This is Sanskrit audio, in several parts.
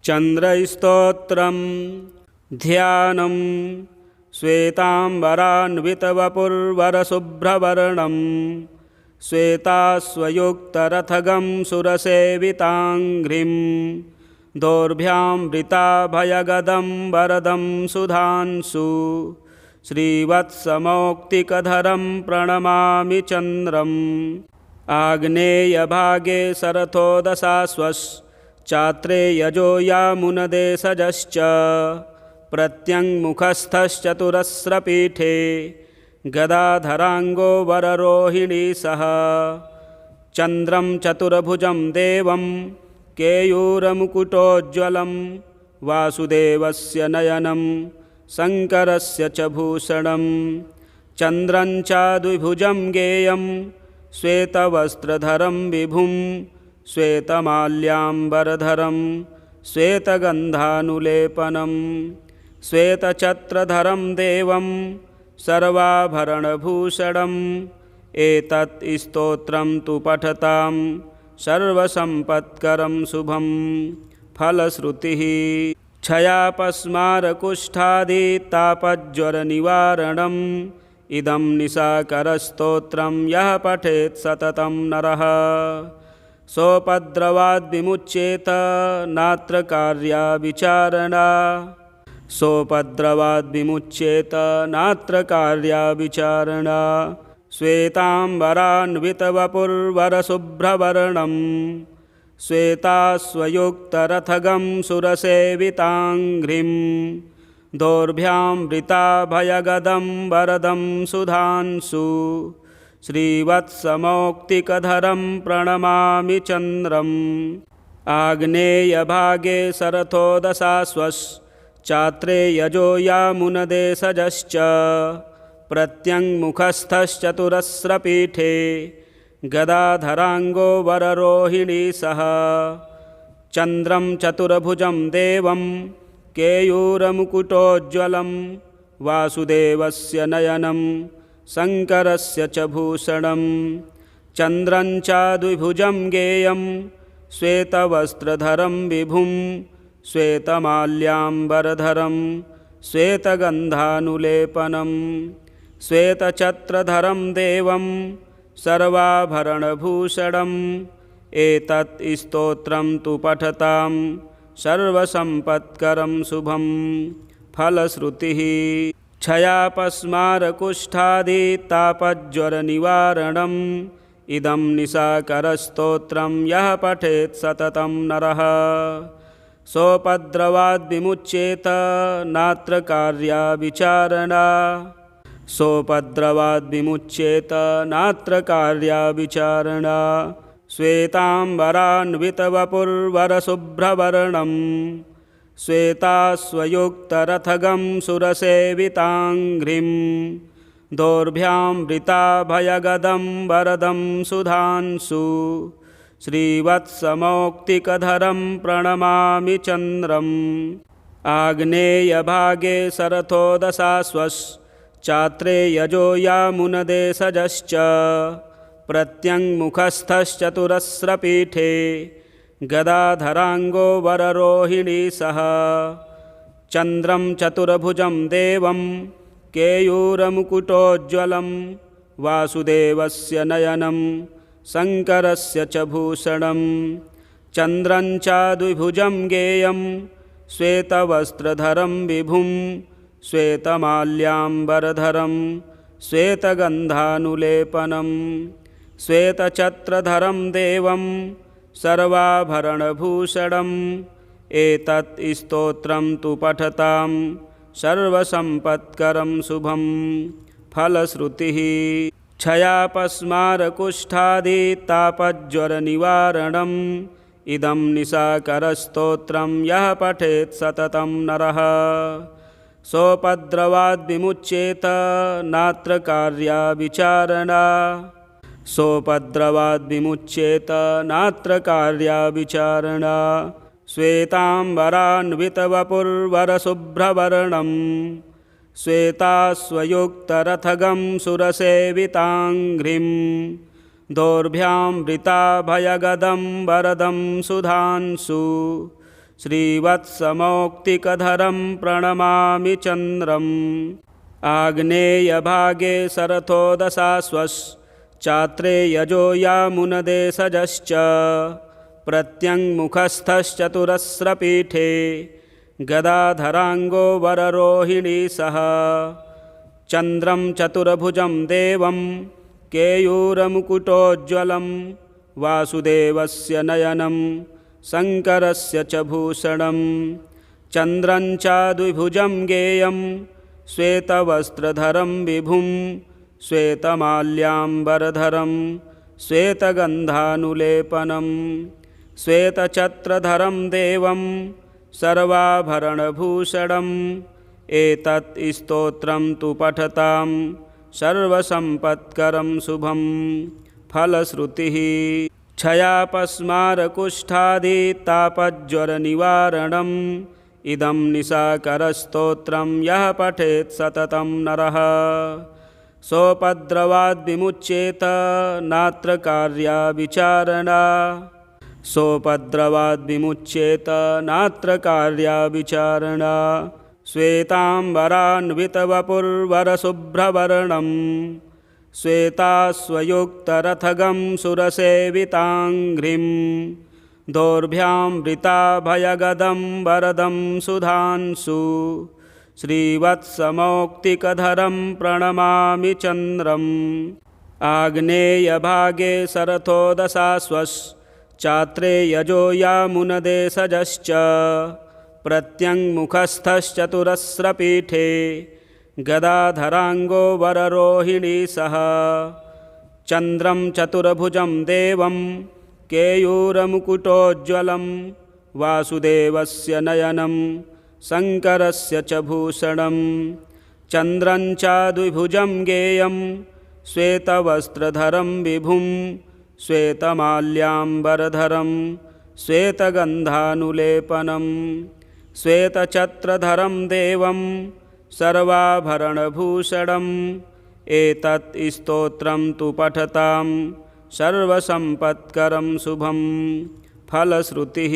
चन्द्रस्तोत्रम् ध्यानं श्वेताम्बरान्वितवपुर्वरशुभ्रवर्णं श्वेताश्वयुक्तरथगं सुरसेविताङ्घ्रिं दोर्भ्यामृताभयगदं वरदं सुधांशु श्रीवत्समौक्तिकधरं प्रणमामि चन्द्रम् आग्नेयभागे शरथोदशाश्वश्चात्रे यजो यामुनदेशजश्च प्रत्यङ्मुखस्थश्चतुरस्रपीठे गदाधराङ्गो वररोहिणी सह चन्द्रं चतुर्भुजं देवं केयूरमुकुटोज्ज्वलं वासुदेवस्य नयनं शङ्करस्य च भूषणं चन्द्रं च द्विभुजं गेयं श्वेतवस्त्रधरं विभुं श्वेतमाल्याम्बरधरं श्वेतगन्धानुलेपनं श्वेतछत्रधरं देवं सर्वाभरणभूषणम् एतत् स्तोत्रं तु पठतां सर्वसम्पत्करं शुभं फलश्रुतिः क्षयापस्मारकुष्ठादितापज्वरनिवारणम् इदं निशाकरस्तोत्रं यः पठेत् सततं नरः सोपद्रवाद्विमुच्येत नात्र कार्या विचारणा सोपद्रवाद्विमुच्येत नात्र कार्या विचारणा श्वेताम्बरान्वितवपुर्वरशुभ्रवर्णं श्वेताश्वयुक्तरथगं सुरसेविताङ्घ्रिं दोर्भ्यामृताभयगदं वरदं सुधांशु श्रीवत्समौक्तिकधरं प्रणमामि चन्द्रम् आग्नेयभागे शरथोदशाश्वश्चात्रे यजो यामुनदेशजश्च प्रत्यङ्मुखस्थश्चतुरस्रपीठे गदाधराङ्गो वररोहिणी सह चन्द्रं चतुर्भुजं देवं केयूरमुकुटोज्ज्वलं वासुदेवस्य नयनं शङ्करस्य च भूषणं चन्द्रं च द्विभुजं गेयं श्वेतवस्त्रधरं विभुं श्वेतमाल्याम्बरधरं श्वेतगन्धानुलेपनं श्वेतछत्रधरं देवं सर्वाभरणभूषणम् एतत् स्तोत्रं तु पठतां सर्वसम्पत्करं शुभं फलश्रुतिः क्षयापस्मारकुष्ठादितापज्वरनिवारणम् इदं निशाकरस्तोत्रं यः पठेत् सततं नरः सोपद्रवाद्विमुच्येत नात्र कार्या विचारणा सोपद्रवाद्विमुच्येत नात्र कार्या विचारणा श्वेताम्बरान्वितवपुर्वरशुभ्रवर्णं श्वेताश्वयुक्तरथगं सुरसेविताङ्घ्रिं दोर्भ्यामृताभयगदं वरदं सुधांशु श्रीवत्समौक्तिकधरं प्रणमामि चन्द्रम् आग्नेयभागे शरथोदशाश्वश्चात्रे यजो यामुनदेशजश्च प्रत्यङ्मुखस्थश्चतुरस्रपीठे गदाधराङ्गो वररोहिणी सह चन्द्रं चतुर्भुजं देवं केयूरमुकुटोज्ज्वलं वासुदेवस्य नयनं शङ्करस्य च भूषणं चन्द्रं च द्विभुजं गेयं श्वेतवस्त्रधरं विभुं श्वेतमाल्याम्बरधरं श्वेतगन्धानुलेपनं श्वेतछत्रधरं देवं सर्वाभरणभूषणम् एतत् स्तोत्रं तु पठतां सर्वसम्पत्करं शुभं फलश्रुतिः क्षयापस्मारकुष्ठादितापज्वरनिवारणम् इदं निशाकरस्तोत्रं यः पठेत् सततं नरः सोपद्रवाद्विमुच्येत नात्र कार्या विचारणा सोपद्रवाद्विमुच्येत नात्र कार्या विचारणा श्वेताम्बरान्वितवपुर्वरशुभ्रवर्णं श्वेताश्वयुक्तरथगं सुरसेविताङ्घ्रिं दोर्भ्यामृताभयगदं वरदं सुधांशु श्रीवत्समौक्तिकधरं प्रणमामि चन्द्रम् आग्नेयभागे शरथोदशाश्वश्चात्रे यजो यामुनदेशजश्च प्रत्यङ्मुखस्थश्चतुरस्रपीठे गदाधराङ्गो वररोहिणी सह चन्द्रं चतुर्भुजं देवं केयूरमुकुटोज्ज्वलं वासुदेवस्य नयनं शङ्करस्य च भूषणं चन्द्रं च द्विभुजं गेयं श्वेतवस्त्रधरं विभुं श्वेतमाल्याम्बरधरं श्वेतगन्धानुलेपनं श्वेतछत्रधरं देवं सर्वाभरणभूषणम् एतत् स्तोत्रं तु पठतां सर्वसम्पत्करं शुभं फलश्रुतिः क्षयापस्मारकुष्ठादितापज्वरनिवारणम् इदं निशाकरस्तोत्रं यः पठेत् सततं नरः सोपद्रवाद्विमुच्येत नात्र कार्या विचारणा सोपद्रवाद्विमुच्येत नात्र कार्या विचारणा श्वेताम्बरान्वितवपुर्वरशुभ्रवर्णं श्वेताश्वयुक्तरथगं सुरसेविताङ्घ्रिं दोर्भ्यां वृताभयगदं वरदं सुधांशु श्रीवत्समौक्तिकधरं प्रणमामि चन्द्रम् आग्नेयभागे शरथोदशाश्वश्चात्रे यजो यामुनदेशजश्च प्रत्यङ्मुखस्थश्चतुरस्रपीठे गदाधराङ्गो वररोहिणी सह चन्द्रं चतुर्भुजं देवं केयूरमुकुटोज्ज्वलं वासुदेवस्य नयनं शङ्करस्य च भूषणं चन्द्रं च द्विभुजं गेयं श्वेतवस्त्रधरं विभुं श्वेतमाल्याम्बरधरं श्वेतगन्धानुलेपनं श्वेतछत्रधरं देवं सर्वाभरणभूषणम् एतत् स्तोत्रं तु पठतां सर्वसम्पत्करं शुभं फलश्रुतिः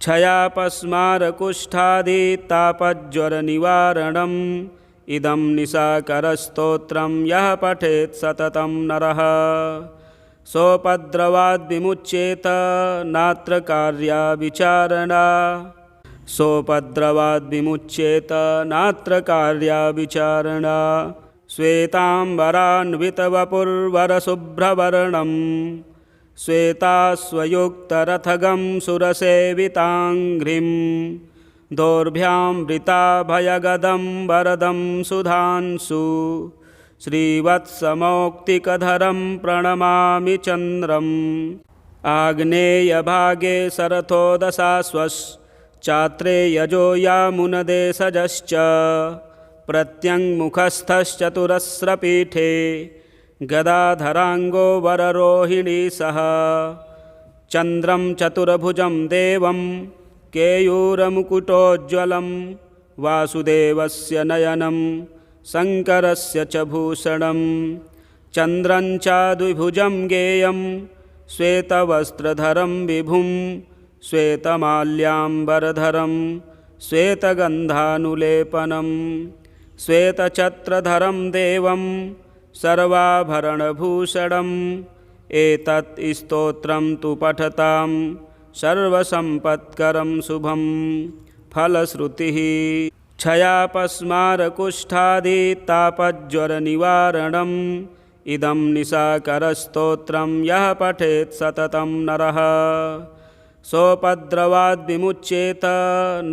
क्षयापस्मारकुष्ठादितापज्वरनिवारणम् इदं निशाकरस्तोत्रं यः पठेत् सततं नरः सोपद्रवाद्विमुच्येत नात्र कार्या विचारणा सोपद्रवाद्विमुच्येत नात्र कार्या विचारणा श्वेताम्बरान्वितवपुर्वरशुभ्रवर्णं श्वेताश्वयुक्तरथगं सुरसेविताङ्घ्रिं दोर्भ्यां वृताभयगदं वरदं सुधांशु श्रीवत्समौक्तिकधरं प्रणमामि चन्द्रम् आग्नेयभागे शरथोदशाश्वश्चात्रे यजो यामुनदेशजश्च प्रत्यङ्मुखस्थश्चतुरस्रपीठे। गदाधराङ्गो वररोहिणी सह चन्द्रं चतुर्भुजं देवं केयूरमुकुटोज्ज्वलं वासुदेवस्य नयनं शङ्करस्य च भूषणं चन्द्रं च द्विभुजं गेयं श्वेतवस्त्रधरं विभुं श्वेतमाल्याम्बरधरं श्वेतगन्धानुलेपनं श्वेतछत्रधरं देवं सर्वाभरणभूषणम् एतत् स्तोत्रं तु पठतां सर्वसम्पत्करं शुभं फलश्रुतिः क्षयापस्मारकुष्ठादितापज्वरनिवारणम् इदं निशाकरस्तोत्रं यः पठेत् सततं नरः सोपद्रवाद्विमुच्येत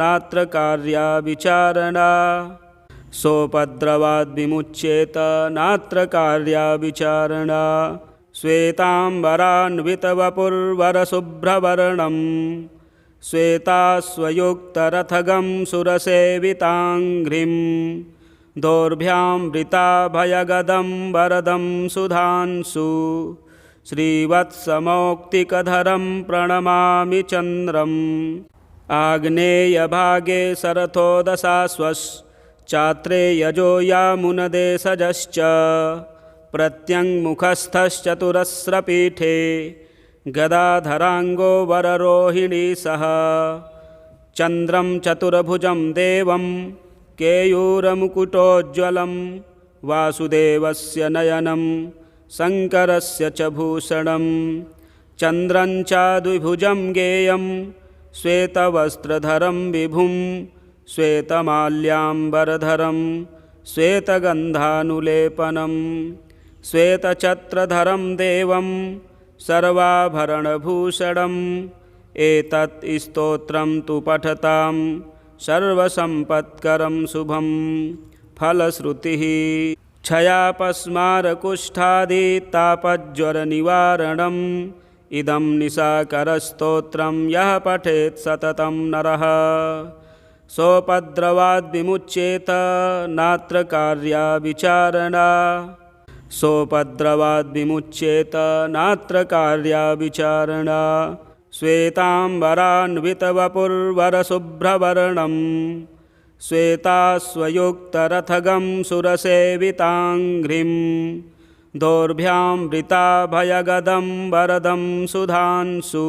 नात्र कार्या विचारणा सोपद्रवाद्विमुच्येत नात्र कार्या विचारणा श्वेताम्बरान्वितवपुर्वरशुभ्रवर्णं श्वेताश्वयुक्तरथगं सुरसेविताङ्घ्रिं दोर्भ्यां वृताभयगदं वरदं सुधांशु श्रीवत्समौक्तिकधरं प्रणमामि चन्द्रम् आग्नेयभागे शरथोदशाश्वश्चात्रे यजो यामुनदेशजश्च प्रत्यङ्मुखस्थश्चतुरस्रपीठे। गदाधराङ्गो वररोहिणी सह चन्द्रं चतुर्भुजं देवं केयूरमुकुटोज्ज्वलं वासुदेवस्य नयनं शङ्करस्य च भूषणं चन्द्रं च द्विभुजं गेयं श्वेतवस्त्रधरं विभुं श्वेतमाल्याम्बरधरं श्वेतगन्धानुलेपनं श्वेतछत्रधरं देवं सर्वाभरणभूषणम् एतत् स्तोत्रं तु पठतां सर्वसम्पत्करं शुभं फलश्रुतिः क्षयापस्मारकुष्ठादितापज्वरनिवारणम् इदं निशाकरस्तोत्रं यः पठेत् सततं नरः सोपद्रवाद् विमुच्येत नात्र कार्या विचारणा सोपद्रवाद् विमुच्येत नात्र कार्या विचारणा श्वेताम्बरान्वितवपुर्वरशुभ्रवर्णं श्वेताश्वयुक्तरथगं सुरसेविताङ्घ्रिं दोर्भ्यामृताभयगदं वरदं सुधांशु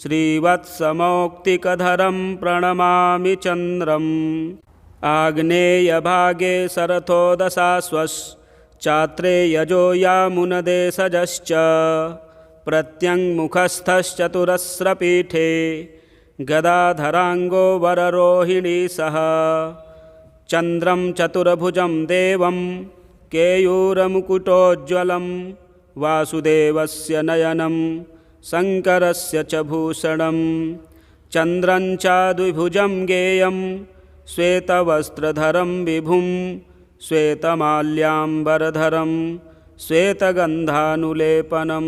श्रीवत्समौक्तिकधरं प्रणमामि चन्द्रम् आग्नेयभागे शरथोदशाश्वश्चात्रे यजो यामुनदेशजश्च प्रत्यङ्मुखस्थश्चतुरस्रपीठे गदाधराङ्गो वररोहिणी सह चन्द्रं चतुर्भुजं देवं केयूरमुकुटोज्ज्वलं वासुदेवस्य नयनं शङ्करस्य च भूषणं चन्द्रं च द्विभुजं गेयं श्वेतवस्त्रधरं विभुं श्वेतमाल्याम्बरधरं श्वेतगन्धानुलेपनं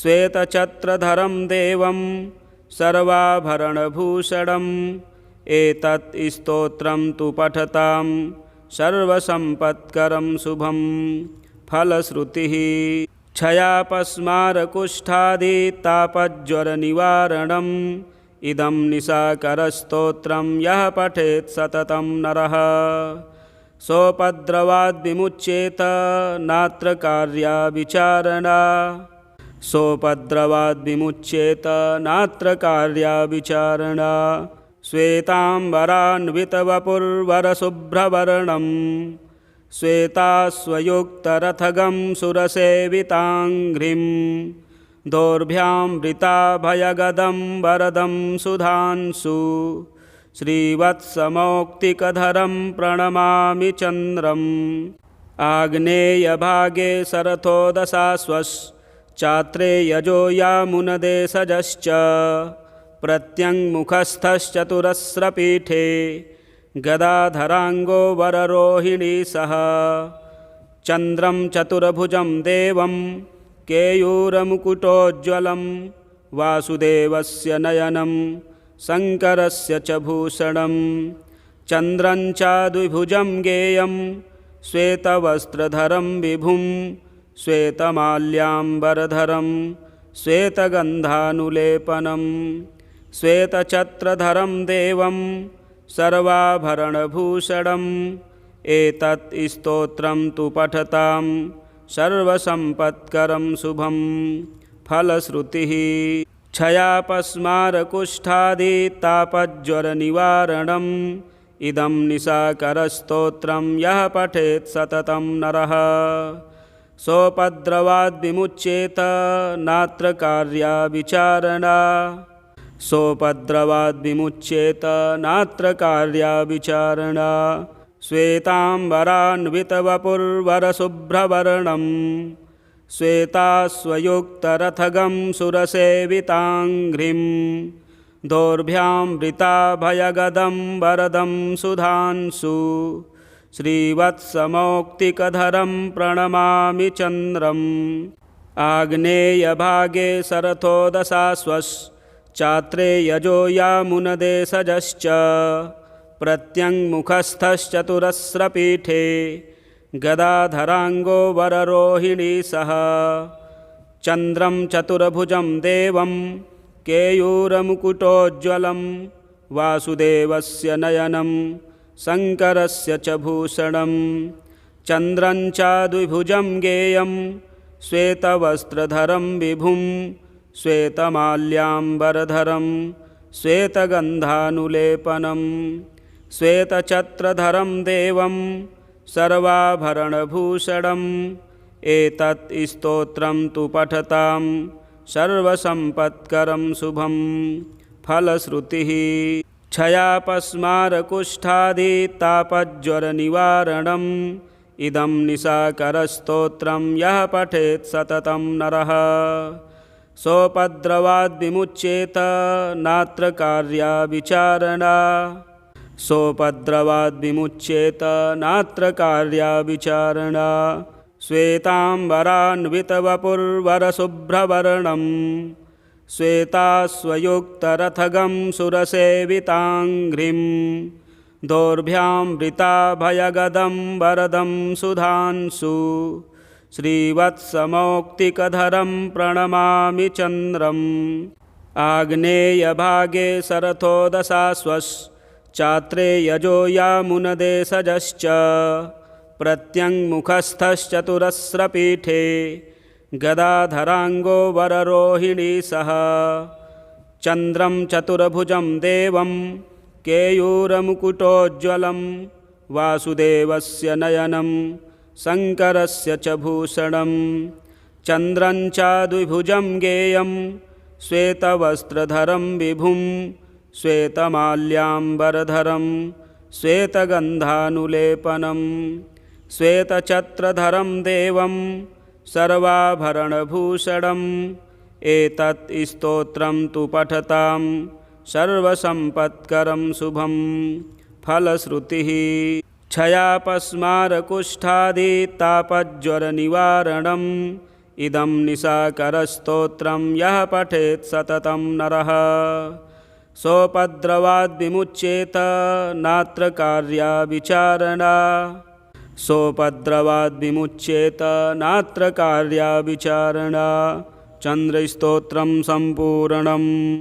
श्वेतछत्रधरं देवं सर्वाभरणभूषणम् एतत् स्तोत्रं तु पठतां सर्वसम्पत्करं शुभं फलश्रुतिः क्षयापस्मारकुष्ठादितापज्वरनिवारणम् इदं निशाकरस्तोत्रं यः पठेत् सततं नरः सोपद्रवाद् विमुच्येत नात्र कार्या विचारणा सोपद्रवाद् विमुच्येत नात्र कार्या विचारणा श्वेताम्बरान्वितवपुर्वरशुभ्रवर्णं श्वेताश्वयुक्तरथगं सुरसेविताङ्घ्रिं दोर्भ्यामृताभयगदं वरदं सुधांशु श्रीवत्समौक्तिकधरं प्रणमामि चन्द्रम् आग्नेयभागे शरथोदशाश्वश्चात्रे यजो यामुनदेशजश्च प्रत्यङ्मुखस्थश्चतुरस्रपीठे गदाधराङ्गो वररोहिणी सह चन्द्रं चतुर्भुजं देवं केयूरमुकुटोज्ज्वलं वासुदेवस्य नयनं शङ्करस्य च भूषणं चन्द्रं च द्विभुजं गेयं श्वेतवस्त्रधरं विभुं श्वेतमाल्याम्बरधरं श्वेतगन्धानुलेपनं श्वेतछत्रधरं देवं सर्वाभरणभूषणम् एतत् स्तोत्रं तु पठतां सर्वसम्पत्करं शुभं फलश्रुतिः क्षयापस्मारकुष्ठादितापज्वरनिवारणम् इदं निशाकरस्तोत्रं यः पठेत् सततं नरः सोपद्रवाद् विमुच्येत नात्र कार्या विचारणा सोपद्रवाद् विमुच्येत नात्र कार्या विचारणा श्वेताम्बरान्वितवपुर्वरशुभ्रवर्णं श्वेताश्वयुक्तरथगं सुरसेविताङ्घ्रिं दोर्भ्यामृताभयगदं वरदं सुधांशु श्रीवत्समौक्तिकधरं प्रणमामि चन्द्रम् आग्नेयभागे शरथोदशाश्वश्चात्रे यजो यामुनदेशजश्च प्रत्यङ्मुखस्थश्चतुरस्रपीठे गदाधराङ्गो वररोहिणी सह चन्द्रं चतुर्भुजं देवं केयूरमुकुटोज्ज्वलं वासुदेवस्य नयनं शङ्करस्य च भूषणं चन्द्रं च द्विभुजं गेयं श्वेतवस्त्रधरं विभुं श्वेतमाल्याम्बरधरं श्वेतगन्धानुलेपनं श्वेतछत्रधरं देवं सर्वाभरणभूषणम् एतत् स्तोत्रं तु पठतां सर्वसम्पत्करं शुभं फलश्रुतिः क्षयापस्मारकुष्ठादितापज्वरनिवारणम् इदं निशाकरस्तोत्रं यः पठेत् सततं नरः सोपद्रवाद्विमुच्येत नात्र कार्या विचारणा सोपद्रवाद्विमुच्येत नात्र कार्या विचारणा श्वेताम्बरान्वितवपुर्वरशुभ्रवर्णं श्वेताश्वयुक्तरथगं सुरसेविताङ्घ्रिं दोर्भ्यामृताभयगदं वरदं सुधांशु श्रीवत्समौक्तिकधरं प्रणमामि चन्द्रम् आग्नेयभागे शरथोदशाश्वश्चात्रे यजो यामुनदेशजश्च प्रत्यङ्मुखस्थश्चतुरस्रपीठे गदाधराङ्गो वररोहिणी सह चन्द्रं चतुर्भुजं देवं केयूरमुकुटोज्ज्वलं वासुदेवस्य नयनं शङ्करस्य च भूषणं चन्द्रं च द्विभुजं गेयं श्वेतवस्त्रधरं विभुं श्वेतमाल्याम्बरधरं श्वेतगन्धानुलेपनं श्वेतछत्रधरं देवं सर्वाभरणभूषणम् एतत् स्तोत्रं तु पठतां सर्वसम्पत्करं शुभं फलश्रुतिः क्षयापस्मारकुष्ठादितापज्वरनिवारणम् इदं निशाकरस्तोत्रं यः पठेत् सततं नरः सोपद्रवाद्विमुच्येत नात्र कार्या विचारणा सोपद्रवाद्विमुच्येत नात्र कार्या विचारणा चन्द्रस्तोत्रं सम्पूर्णम्।